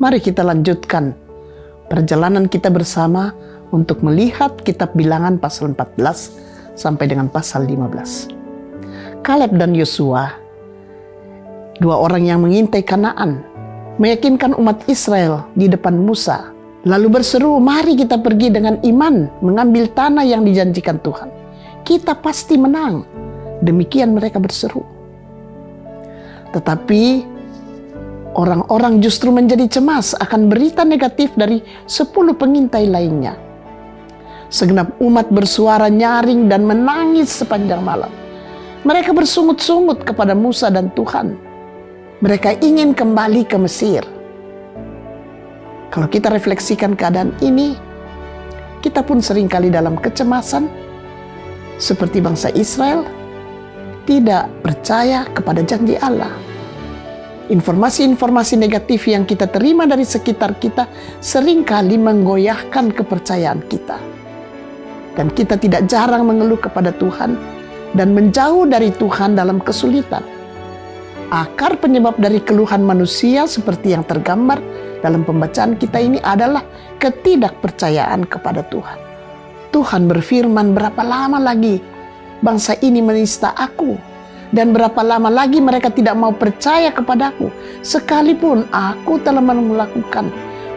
Mari kita lanjutkan perjalanan kita bersama untuk melihat kitab Bilangan pasal 14 sampai dengan pasal 15. Kaleb dan Yosua, dua orang yang mengintai Kanaan, meyakinkan umat Israel di depan Musa, lalu berseru, mari kita pergi dengan iman mengambil tanah yang dijanjikan Tuhan. Kita pasti menang. Demikian mereka berseru. Tetapi orang-orang justru menjadi cemas akan berita negatif dari 10 pengintai lainnya. Segenap umat bersuara nyaring dan menangis sepanjang malam. Mereka bersungut-sungut kepada Musa dan Tuhan. Mereka ingin kembali ke Mesir. Kalau kita refleksikan keadaan ini, kita pun seringkali dalam kecemasan, seperti bangsa Israel, tidak percaya kepada janji Allah. Informasi-informasi negatif yang kita terima dari sekitar kita seringkali menggoyahkan kepercayaan kita. Dan kita tidak jarang mengeluh kepada Tuhan dan menjauh dari Tuhan dalam kesulitan. Akar penyebab dari keluhan manusia seperti yang tergambar dalam pembacaan kita ini adalah ketidakpercayaan kepada Tuhan. Tuhan berfirman, berapa lama lagi bangsa ini menista aku? Dan berapa lama lagi mereka tidak mau percaya kepadaku? Sekalipun aku telah melakukan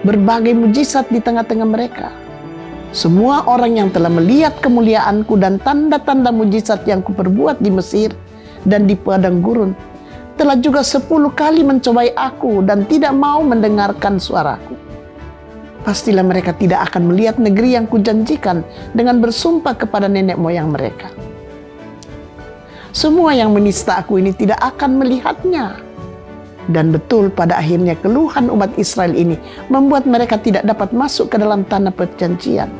berbagai mujizat di tengah-tengah mereka. Semua orang yang telah melihat kemuliaanku dan tanda-tanda mujizat yang kuperbuat di Mesir dan di padang gurun, telah juga 10 kali mencobai aku dan tidak mau mendengarkan suaraku. Pastilah mereka tidak akan melihat negeri yang kujanjikan dengan bersumpah kepada nenek moyang mereka. Semua yang menista aku ini tidak akan melihatnya. Dan betul pada akhirnya keluhan umat Israel ini membuat mereka tidak dapat masuk ke dalam tanah perjanjian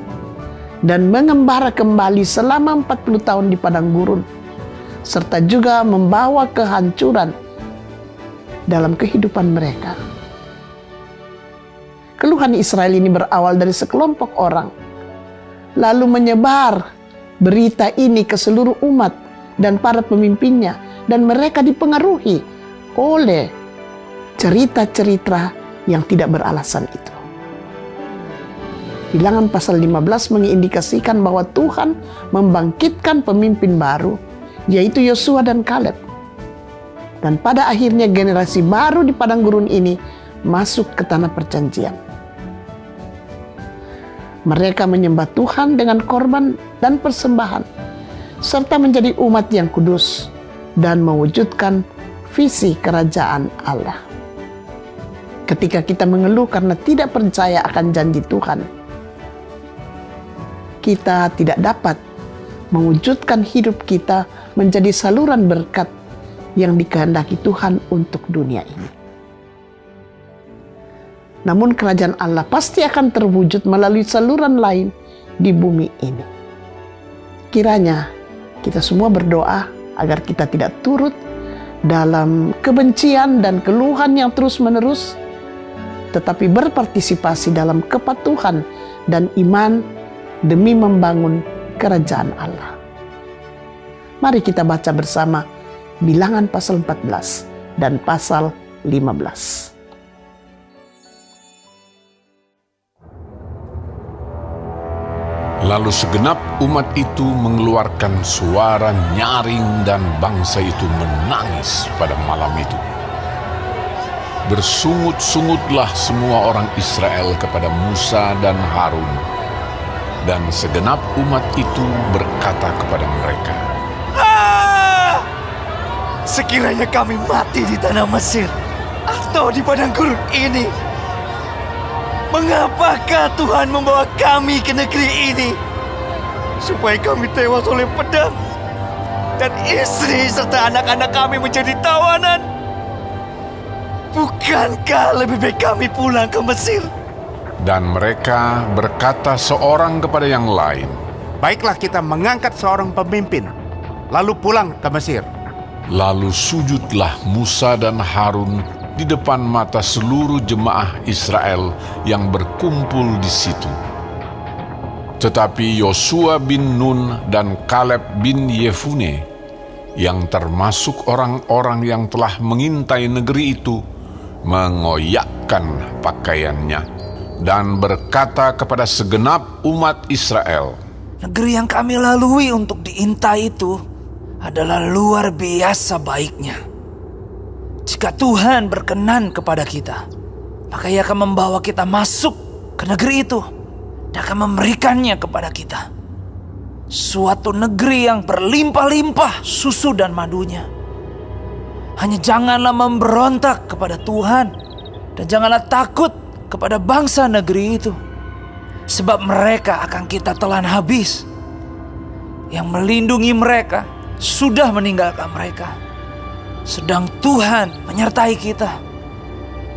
dan mengembara kembali selama 40 tahun di padang gurun, serta juga membawa kehancuran dalam kehidupan mereka. Keluhan Israel ini berawal dari sekelompok orang, lalu menyebar berita ini ke seluruh umat dan para pemimpinnya, dan mereka dipengaruhi oleh cerita-cerita yang tidak beralasan itu. Bilangan pasal 15 mengindikasikan bahwa Tuhan membangkitkan pemimpin baru, yaitu Yosua dan Kaleb. Dan pada akhirnya generasi baru di padang gurun ini masuk ke tanah perjanjian. Mereka menyembah Tuhan dengan korban dan persembahan, serta menjadi umat yang kudus dan mewujudkan visi kerajaan Allah. Ketika kita mengeluh karena tidak percaya akan janji Tuhan, kita tidak dapat mewujudkan hidup kita menjadi saluran berkat yang dikehendaki Tuhan untuk dunia ini. Namun kerajaan Allah pasti akan terwujud melalui saluran lain di bumi ini. Kiranya kita semua berdoa agar kita tidak turut dalam kebencian dan keluhan yang terus-menerus, tetapi berpartisipasi dalam kepatuhan dan iman demi membangun kerajaan Allah. Mari kita baca bersama Bilangan pasal 14 dan pasal 15. Lalu segenap umat itu mengeluarkan suara nyaring dan bangsa itu menangis pada malam itu. Bersungut-sungutlah semua orang Israel kepada Musa dan Harun, dan segenap umat itu berkata kepada mereka, sekiranya kami mati di tanah Mesir atau di padang gurun ini, mengapakah Tuhan membawa kami ke negeri ini, supaya kami tewas oleh pedang dan istri serta anak-anak kami menjadi tawanan? Bukankah lebih baik kami pulang ke Mesir? Dan mereka berkata seorang kepada yang lain, baiklah kita mengangkat seorang pemimpin, lalu pulang ke Mesir. Lalu sujudlah Musa dan Harun di depan mata seluruh jemaah Israel yang berkumpul di situ. Tetapi Yosua bin Nun dan Kaleb bin Yefune, yang termasuk orang-orang yang telah mengintai negeri itu, mengoyakkan mengenakan pakaiannya dan berkata kepada segenap umat Israel, negeri yang kami lalui untuk diintai itu adalah luar biasa baiknya. Jika Tuhan berkenan kepada kita, maka Ia akan membawa kita masuk ke negeri itu dan akan memberikannya kepada kita. Suatu negeri yang berlimpah-limpah susu dan madunya. Hanya janganlah memberontak kepada Tuhan dan janganlah takut kepada bangsa negeri itu, sebab mereka akan kita telan habis. Yang melindungi mereka sudah meninggalkan mereka, sedang Tuhan menyertai kita.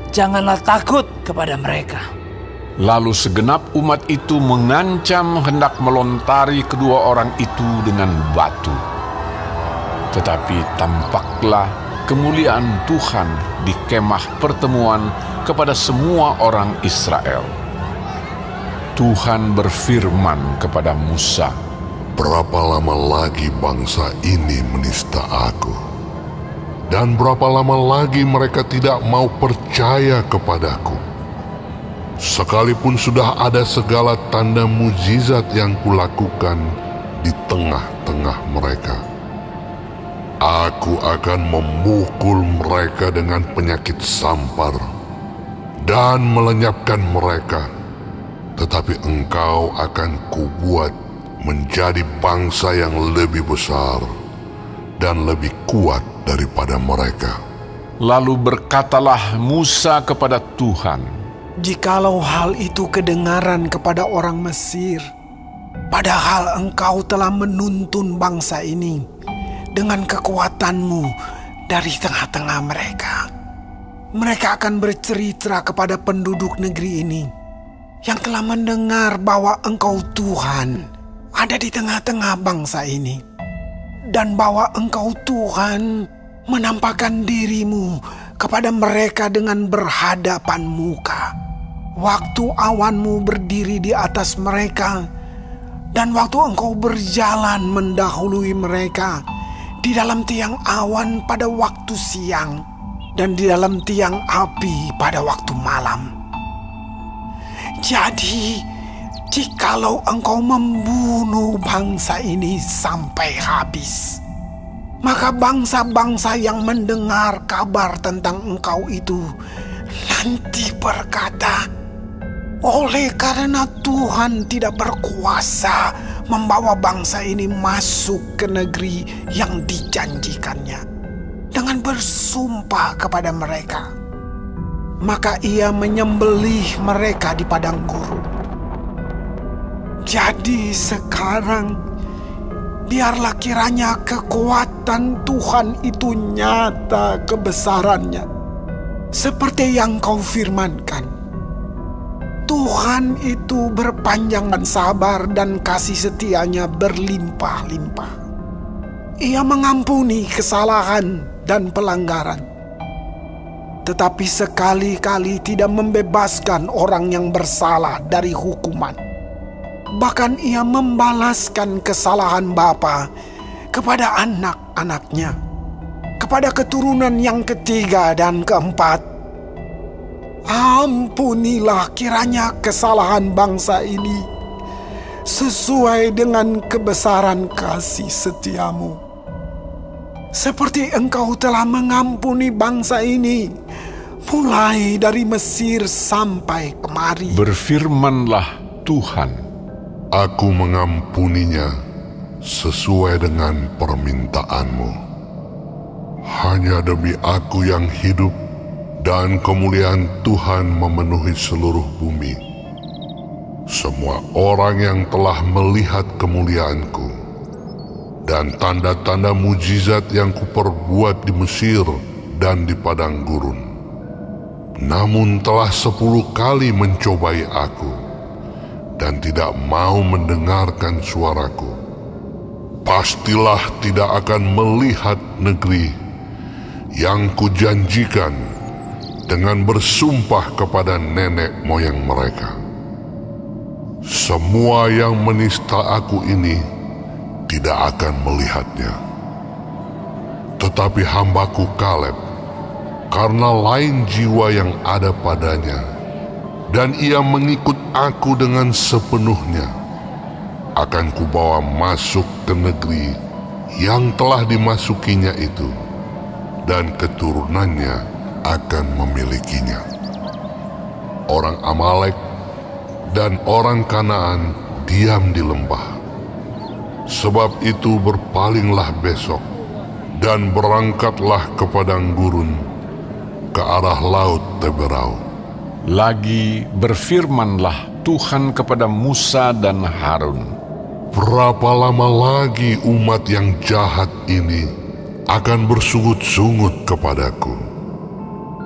Janganlah takut kepada mereka. Lalu segenap umat itu mengancam hendak melontari kedua orang itu dengan batu. Tetapi tampaklah kemuliaan Tuhan di kemah pertemuan kepada semua orang Israel. Tuhan berfirman kepada Musa, berapa lama lagi bangsa ini menista aku? Dan berapa lama lagi mereka tidak mau percaya kepadaku? Sekalipun sudah ada segala tanda mujizat yang kulakukan di tengah-tengah mereka, aku akan memukul mereka dengan penyakit sampar dan melenyapkan mereka. Tetapi engkau akan kubuat menjadi bangsa yang lebih besar dan lebih kuat daripada mereka. Lalu berkatalah Musa kepada Tuhan, jikalau hal itu kedengaran kepada orang Mesir, padahal engkau telah menuntun bangsa ini dengan kekuatanmu dari tengah-tengah mereka, mereka akan bercerita kepada penduduk negeri ini yang telah mendengar bahwa engkau Tuhan ada di tengah-tengah bangsa ini, dan bahwa engkau Tuhan menampakkan dirimu kepada mereka dengan berhadapan muka. Waktu awanmu berdiri di atas mereka, dan waktu engkau berjalan mendahului mereka di dalam tiang awan pada waktu siang, dan di dalam tiang api pada waktu malam. Jadi, jikalau engkau membunuh bangsa ini sampai habis, maka bangsa-bangsa yang mendengar kabar tentang engkau itu nanti berkata, oleh karena Tuhan tidak berkuasa membawa bangsa ini masuk ke negeri yang dijanjikannya dengan bersumpah kepada mereka, maka Ia menyembelih mereka di padang gurun. Jadi sekarang biarlah kiranya kekuatan Tuhan itu nyata kebesarannya, seperti yang kau firmankan. Tuhan itu berpanjang dan sabar, dan kasih setianya berlimpah-limpah. Ia mengampuni kesalahan dan pelanggaran, tetapi sekali-kali tidak membebaskan orang yang bersalah dari hukuman. Bahkan Ia membalaskan kesalahan bapa kepada anak-anaknya, kepada keturunan yang ketiga dan keempat. Ampunilah kiranya kesalahan bangsa ini sesuai dengan kebesaran kasih setiamu, seperti engkau telah mengampuni bangsa ini mulai dari Mesir sampai kemari. berfirmanlah Tuhan, Aku mengampuninya sesuai dengan permintaanmu. Hanya demi aku yang hidup dan kemuliaan Tuhan memenuhi seluruh bumi. Semua orang yang telah melihat kemuliaanku dan tanda-tanda mujizat yang kuperbuat di Mesir dan di padang gurun, namun telah 10 kali mencobai aku dan tidak mau mendengarkan suaraku, pastilah tidak akan melihat negeri yang kujanjikan dengan bersumpah kepada nenek moyang mereka. Semua yang menista aku ini tidak akan melihatnya. Tetapi hambaku Kaleb karena lain jiwa yang ada padanya, dan ia mengikut aku dengan sepenuhnya, akan kubawa masuk ke negeri yang telah dimasukinya itu, dan keturunannya akan memilikinya. Orang Amalek dan orang Kanaan diam di lembah. Sebab itu berpalinglah besok, dan berangkatlah ke padang gurun, ke arah laut Teberau. Lagi berfirmanlah Tuhan kepada Musa dan Harun, berapa lama lagi umat yang jahat ini akan bersungut-sungut kepadaku?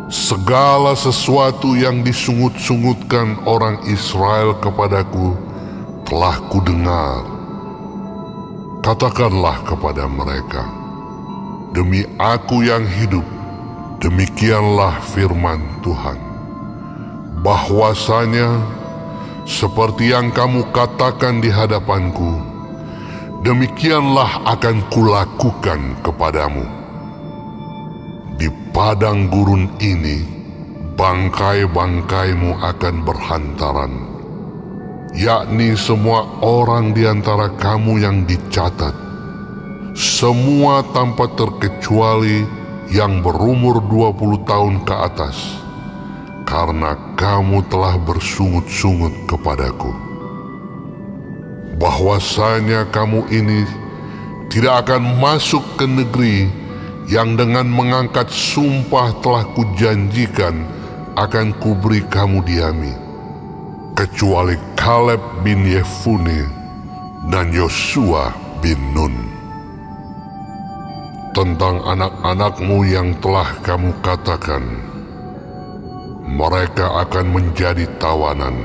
Segala sesuatu yang disungut-sungutkan orang Israel kepadaku telah kudengar. Katakanlah kepada mereka, demi aku yang hidup, demikianlah firman Tuhan, bahwasanya seperti yang kamu katakan di hadapanku, demikianlah akan kulakukan kepadamu. Di padang gurun ini, bangkai-bangkaimu akan berhantaran, yakni semua orang di antara kamu yang dicatat, semua tanpa terkecuali yang berumur 20 tahun ke atas, karena kamu telah bersungut-sungut kepadaku. Bahwasanya kamu ini tidak akan masuk ke negeri yang dengan mengangkat sumpah telah kujanjikan akan kuberi kamu diami, kecuali Kaleb bin Yefune dan Yosua bin Nun. Tentang anak-anakmu yang telah kamu katakan, mereka akan menjadi tawanan,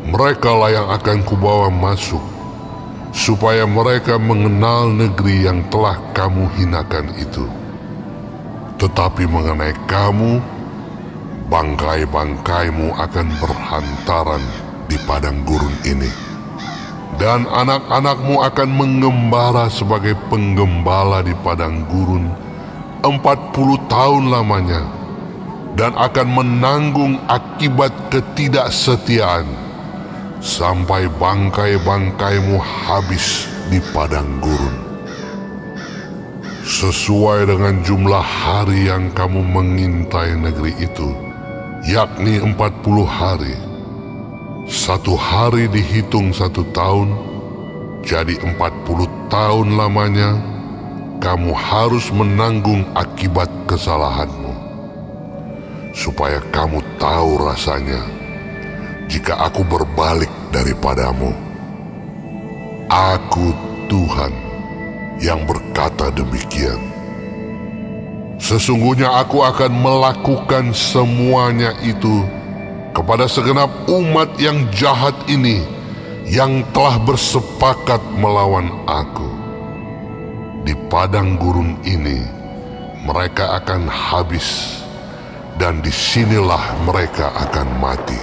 merekalah yang akan kubawa masuk, supaya mereka mengenal negeri yang telah kamu hinakan itu. Tetapi mengenai kamu, bangkai-bangkaimu akan berhantaran di padang gurun ini, dan anak-anakmu akan mengembara sebagai penggembala di padang gurun 40 tahun lamanya, dan akan menanggung akibat ketidaksetiaan sampai bangkai-bangkaimu habis di padang gurun. Sesuai dengan jumlah hari yang kamu mengintai negeri itu, yakni 40 hari. 1 hari dihitung 1 tahun, jadi 40 tahun lamanya kamu harus menanggung akibat kesalahanmu, supaya kamu tahu rasanya jika aku berbalik daripadamu. Aku Tuhan yang berkata demikian. Sesungguhnya aku akan melakukan semuanya itu kepada segenap umat yang jahat ini, yang telah bersepakat melawan aku. Di padang gurun ini mereka akan habis, dan disinilah mereka akan mati.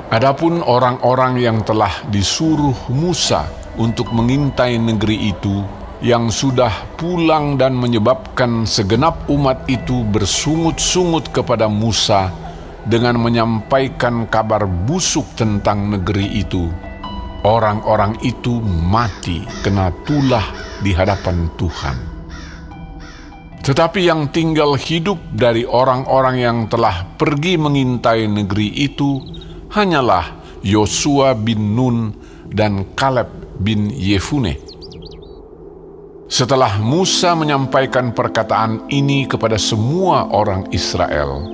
Adapun orang-orang yang telah disuruh Musa untuk mengintai negeri itu, yang sudah pulang dan menyebabkan segenap umat itu bersungut-sungut kepada Musa dengan menyampaikan kabar busuk tentang negeri itu, orang-orang itu mati kena tulah di hadapan Tuhan. Tetapi yang tinggal hidup dari orang-orang yang telah pergi mengintai negeri itu hanyalah Yosua bin Nun dan Kaleb bin Yefune. Setelah Musa menyampaikan perkataan ini kepada semua orang Israel,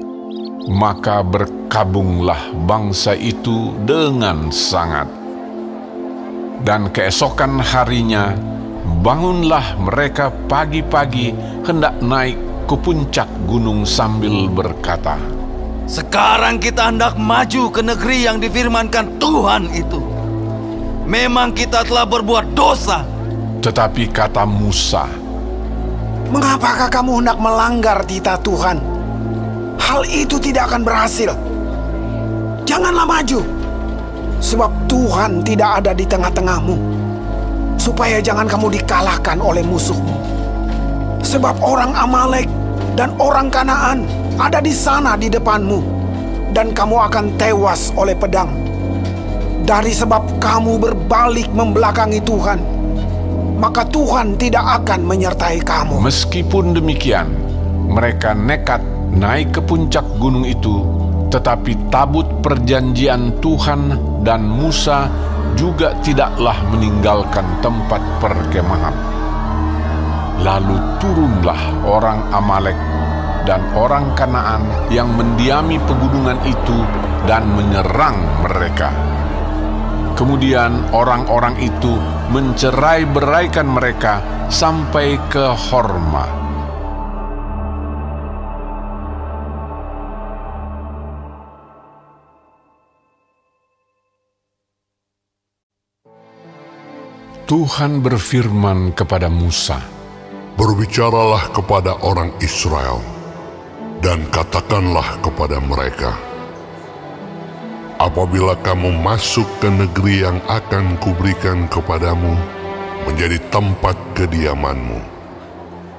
maka berkabunglah bangsa itu dengan sangat. Dan keesokan harinya, bangunlah mereka pagi-pagi hendak naik ke puncak gunung sambil berkata, sekarang kita hendak maju ke negeri yang difirmankan Tuhan itu. Memang kita telah berbuat dosa. Tetapi kata Musa, mengapakah kamu hendak melanggar titah Tuhan? Hal itu tidak akan berhasil. Janganlah maju, sebab Tuhan tidak ada di tengah-tengahmu, supaya jangan kamu dikalahkan oleh musuhmu. Sebab orang Amalek dan orang Kanaan ada di sana di depanmu, dan kamu akan tewas oleh pedang. Dari sebab kamu berbalik membelakangi Tuhan, maka Tuhan tidak akan menyertai kamu. Meskipun demikian, mereka nekat naik ke puncak gunung itu, tetapi tabut perjanjian Tuhan dan Musa juga tidaklah meninggalkan tempat perkemahan. Lalu turunlah orang Amalek dan orang Kanaan yang mendiami pegunungan itu dan menyerang mereka. Kemudian orang-orang itu mencerai-beraikan mereka sampai ke Horma. Tuhan berfirman kepada Musa, "Berbicaralah kepada orang Israel, dan katakanlah kepada mereka, apabila kamu masuk ke negeri yang akan kuberikan kepadamu menjadi tempat kediamanmu,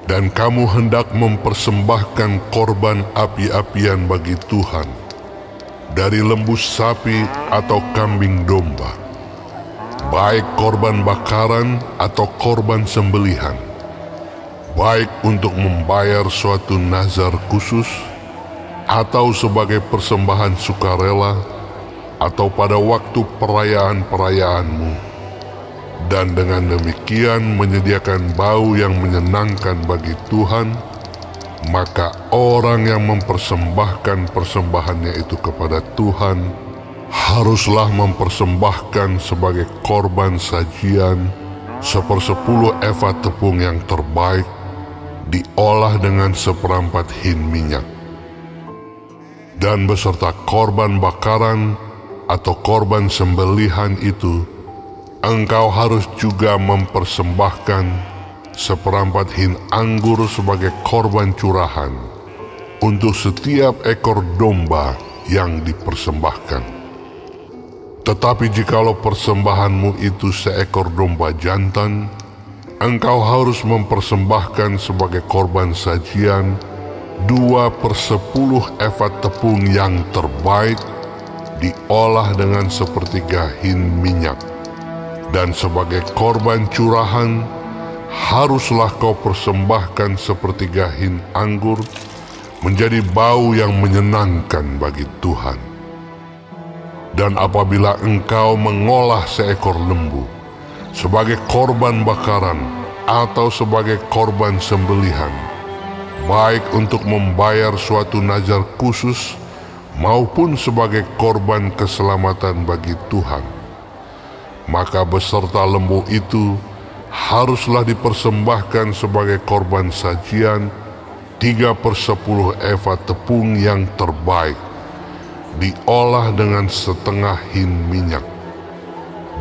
dan kamu hendak mempersembahkan korban api-apian bagi Tuhan dari lembu sapi atau kambing domba, baik korban bakaran atau korban sembelihan, baik untuk membayar suatu nazar khusus, atau sebagai persembahan sukarela, atau pada waktu perayaan-perayaanmu, dan dengan demikian menyediakan bau yang menyenangkan bagi Tuhan, maka orang yang mempersembahkan persembahannya itu kepada Tuhan haruslah mempersembahkan sebagai korban sajian 1/10 eva tepung yang terbaik, diolah dengan 1/4 hin minyak. Dan beserta korban bakaran atau korban sembelihan itu, engkau harus juga mempersembahkan 1/4 hin anggur sebagai korban curahan untuk setiap ekor domba yang dipersembahkan. Tetapi jikalau persembahanmu itu seekor domba jantan, engkau harus mempersembahkan sebagai korban sajian 2/10 eva tepung yang terbaik, diolah dengan 1/3 hin minyak. Dan sebagai korban curahan, haruslah kau persembahkan 1/3 hin anggur menjadi bau yang menyenangkan bagi Tuhan. Dan apabila engkau mengolah seekor lembu sebagai korban bakaran atau sebagai korban sembelihan, baik untuk membayar suatu nazar khusus maupun sebagai korban keselamatan bagi Tuhan, maka beserta lembu itu haruslah dipersembahkan sebagai korban sajian 3/10 eva tepung yang terbaik, diolah dengan 1/2 hin minyak.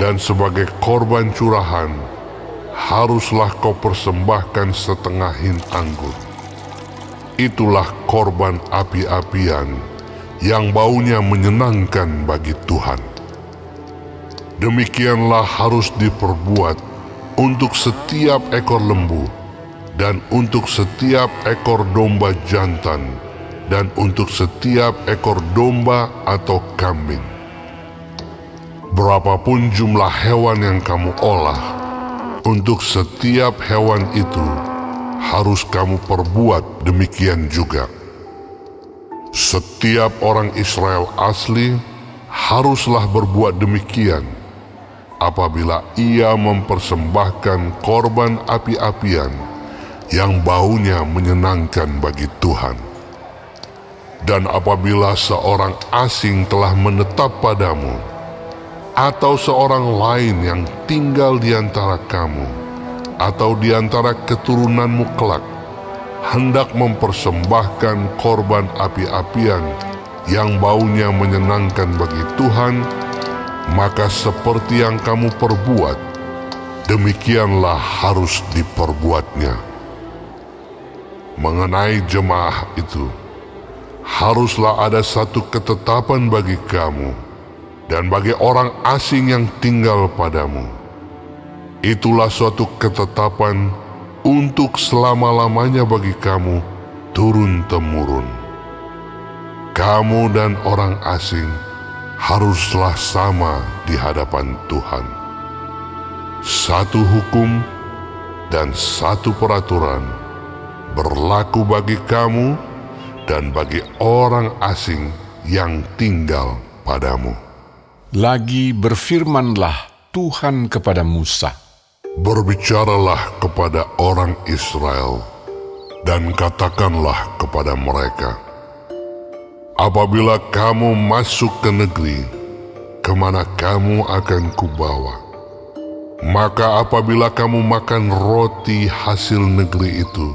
Dan sebagai korban curahan, haruslah kau persembahkan 1/2 hin anggur. Itulah korban api-apian yang baunya menyenangkan bagi Tuhan. Demikianlah harus diperbuat untuk setiap ekor lembu, dan untuk setiap ekor domba jantan, dan untuk setiap ekor domba atau kambing. Berapapun jumlah hewan yang kamu olah, untuk setiap hewan itu harus kamu perbuat demikian juga. Setiap orang Israel asli haruslah berbuat demikian apabila ia mempersembahkan korban api-apian yang baunya menyenangkan bagi Tuhan. Dan apabila seorang asing telah menetap padamu, atau seorang lain yang tinggal di antara kamu, atau di antara keturunanmu kelak, hendak mempersembahkan korban api-apian yang baunya menyenangkan bagi Tuhan, maka seperti yang kamu perbuat, demikianlah harus diperbuatnya. Mengenai jemaah itu, haruslah ada satu ketetapan bagi kamu dan bagi orang asing yang tinggal padamu. Itulah suatu ketetapan untuk selama-lamanya bagi kamu turun-temurun. kamu dan orang asing haruslah sama di hadapan Tuhan. Satu hukum dan satu peraturan berlaku bagi kamu dan bagi orang asing yang tinggal padamu. Lagi berfirmanlah Tuhan kepada Musa, berbicaralah kepada orang Israel dan katakanlah kepada mereka, apabila kamu masuk ke negeri kemana kamu akan kubawa, maka apabila kamu makan roti hasil negeri itu,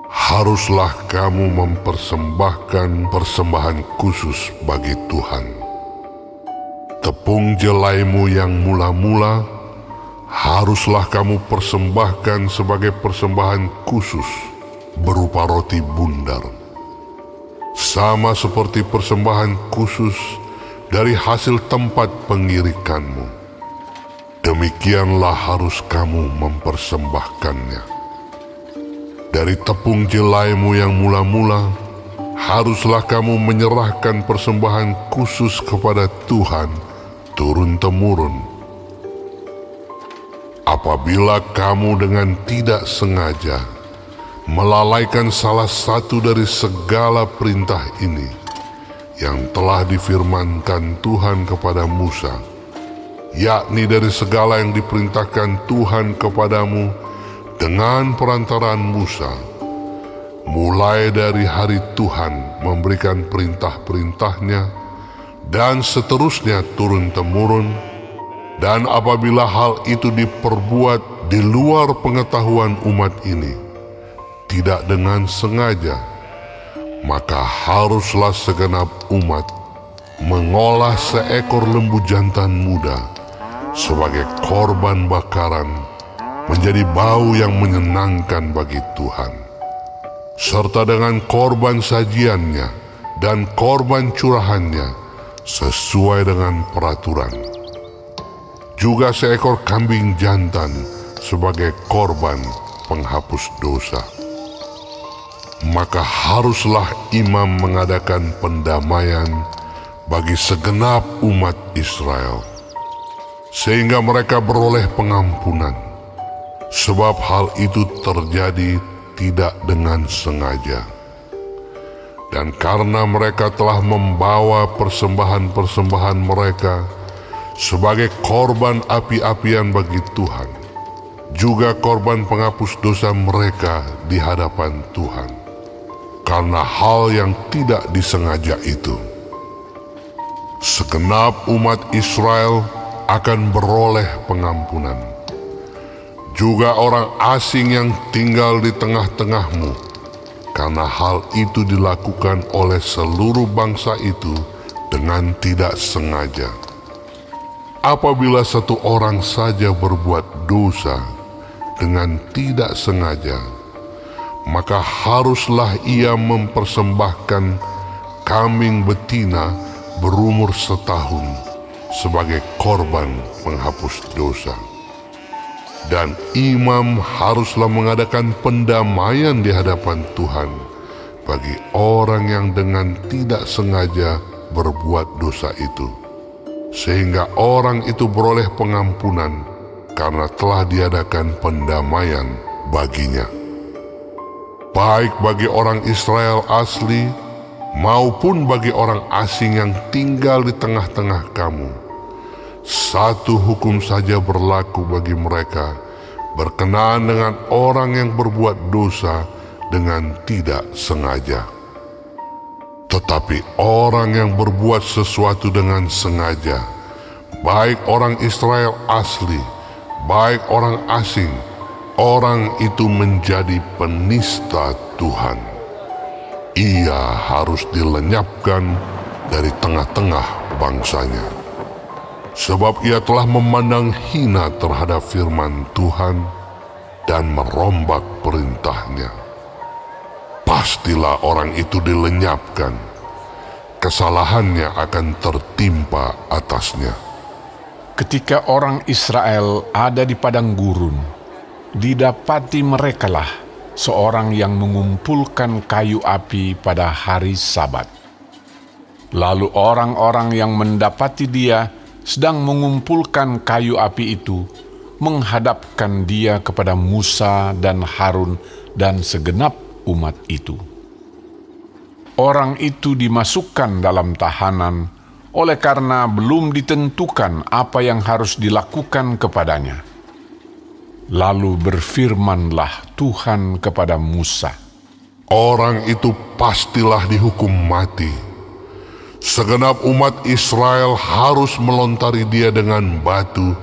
haruslah kamu mempersembahkan persembahan khusus bagi Tuhan. Tepung jelaimu yang mula-mula haruslah kamu persembahkan sebagai persembahan khusus berupa roti bundar, sama seperti persembahan khusus dari hasil tempat pengirikanmu. Demikianlah harus kamu mempersembahkannya. Dari tepung jelaimu yang mula-mula haruslah kamu menyerahkan persembahan khusus kepada Tuhan turun-temurun. Apabila kamu dengan tidak sengaja melalaikan salah satu dari segala perintah ini yang telah difirmankan Tuhan kepada Musa, yakni dari segala yang diperintahkan Tuhan kepadamu dengan perantaraan Musa, mulai dari hari Tuhan memberikan perintah-perintahnya dan seterusnya turun-temurun, dan apabila hal itu diperbuat di luar pengetahuan umat ini, tidak dengan sengaja, maka haruslah segenap umat mengolah seekor lembu jantan muda sebagai korban bakaran menjadi bau yang menyenangkan bagi Tuhan, serta dengan korban sajiannya dan korban curahannya sesuai dengan peraturan. Juga seekor kambing jantan sebagai korban penghapus dosa. Maka haruslah imam mengadakan pendamaian bagi segenap umat Israel, sehingga mereka beroleh pengampunan, sebab hal itu terjadi tidak dengan sengaja. Dan karena mereka telah membawa persembahan-persembahan mereka sebagai korban api-apian bagi Tuhan, juga korban penghapus dosa mereka di hadapan Tuhan, karena hal yang tidak disengaja itu, segenap umat Israel akan beroleh pengampunan. Juga orang asing yang tinggal di tengah-tengahmu, karena hal itu dilakukan oleh seluruh bangsa itu dengan tidak sengaja. Apabila satu orang saja berbuat dosa dengan tidak sengaja, maka haruslah ia mempersembahkan kambing betina berumur setahun sebagai korban penghapus dosa. Dan imam haruslah mengadakan pendamaian di hadapan Tuhan bagi orang yang dengan tidak sengaja berbuat dosa itu, sehingga orang itu beroleh pengampunan karena telah diadakan pendamaian baginya. Baik bagi orang Israel asli maupun bagi orang asing yang tinggal di tengah-tengah kamu, satu hukum saja berlaku bagi mereka berkenaan dengan orang yang berbuat dosa dengan tidak sengaja. Tetapi orang yang berbuat sesuatu dengan sengaja, baik orang Israel asli, baik orang asing, orang itu menjadi penista Tuhan. Ia harus dilenyapkan dari tengah-tengah bangsanya. Sebab ia telah memandang hina terhadap firman Tuhan dan merombak perintahnya. Pastilah orang itu dilenyapkan, kesalahannya akan tertimpa atasnya. Ketika orang Israel ada di padang gurun, didapati merekalah seorang yang mengumpulkan kayu api pada hari Sabat. Lalu orang-orang yang mendapati dia sedang mengumpulkan kayu api itu menghadapkan dia kepada Musa dan Harun dan segenap umat itu. Orang itu dimasukkan dalam tahanan oleh karena belum ditentukan apa yang harus dilakukan kepadanya. Lalu berfirmanlah Tuhan kepada Musa, Orang itu pastilah dihukum mati. Segenap umat Israel harus melontari dia dengan batu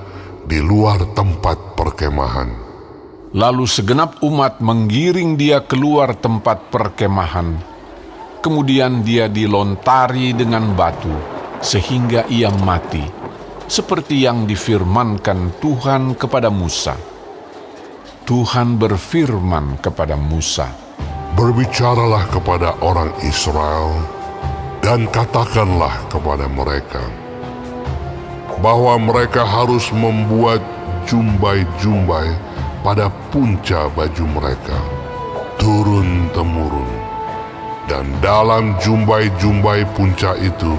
di luar tempat perkemahan. Lalu segenap umat menggiring dia keluar tempat perkemahan. Kemudian dia dilontari dengan batu sehingga ia mati, seperti yang difirmankan Tuhan kepada Musa. Tuhan berfirman kepada Musa, Berbicaralah kepada orang Israel dan katakanlah kepada mereka bahwa mereka harus membuat jumbai-jumbai pada punca baju mereka, turun-temurun. Dan dalam jumbai-jumbai punca itu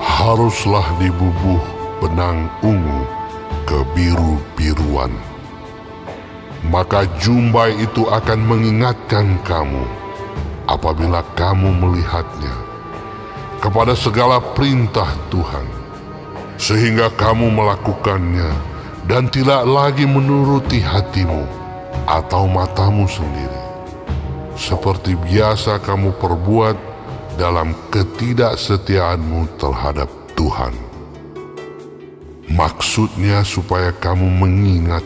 haruslah dibubuh benang ungu kebiru-biruan. Maka jumbai itu akan mengingatkan kamu apabila kamu melihatnya kepada segala perintah Tuhan, sehingga kamu melakukannya dan tidak lagi menuruti hatimu atau matamu sendiri, seperti biasa kamu perbuat dalam ketidaksetiaanmu terhadap Tuhan. Maksudnya supaya kamu mengingat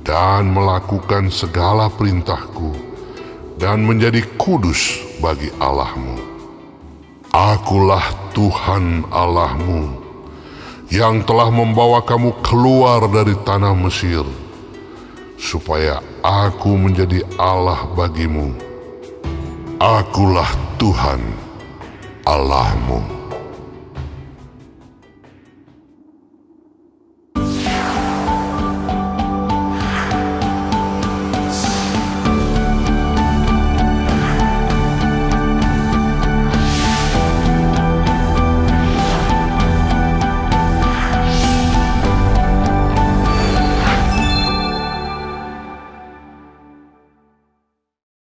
dan melakukan segala perintahku dan menjadi kudus bagi Allahmu. Akulah Tuhan Allahmu yang telah membawa kamu keluar dari tanah Mesir, supaya aku menjadi Allah bagimu. Akulah Tuhan Allahmu.